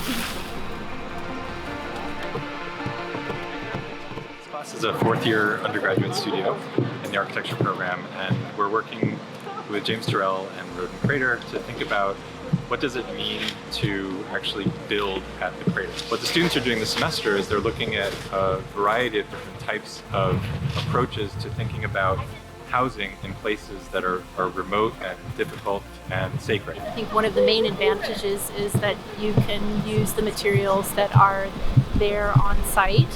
This class is a fourth-year undergraduate studio in the architecture program, and we're working with James Turrell and Roden Crater to think about what does it mean to actually build at the crater. What the students are doing this semester is they're looking at a variety of different types of approaches to thinking about housing in places that are remote and difficult and sacred. I think one of the main advantages is that you can use the materials that are there on site.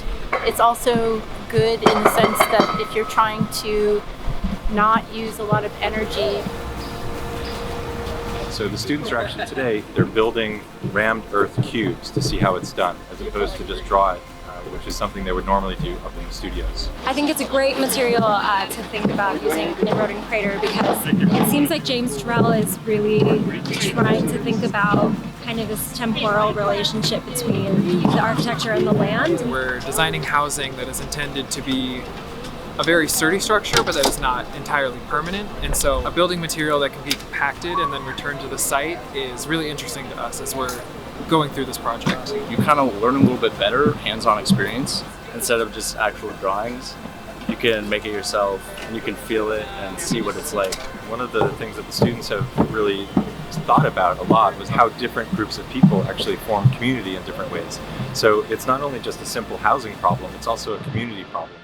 It's also good in the sense that if you're trying to not use a lot of energy. So the students are actually today, they're building rammed earth cubes to see how it's done, as opposed to just draw it, which is something they would normally do up in the studios. I think it's a great material to think about using in Roden Crater because it seems like James Turrell is really trying to think about kind of this temporal relationship between the architecture and the land. We're designing housing that is intended to be a very sturdy structure, but that is not entirely permanent. And so a building material that can be compacted and then returned to the site is really interesting to us as we're going through this project. You kind of learn a little bit better hands-on experience instead of just actual drawings. You can make it yourself and you can feel it and see what it's like. One of the things that the students have really thought about a lot was how different groups of people actually form community in different ways. So it's not only just a simple housing problem, it's also a community problem.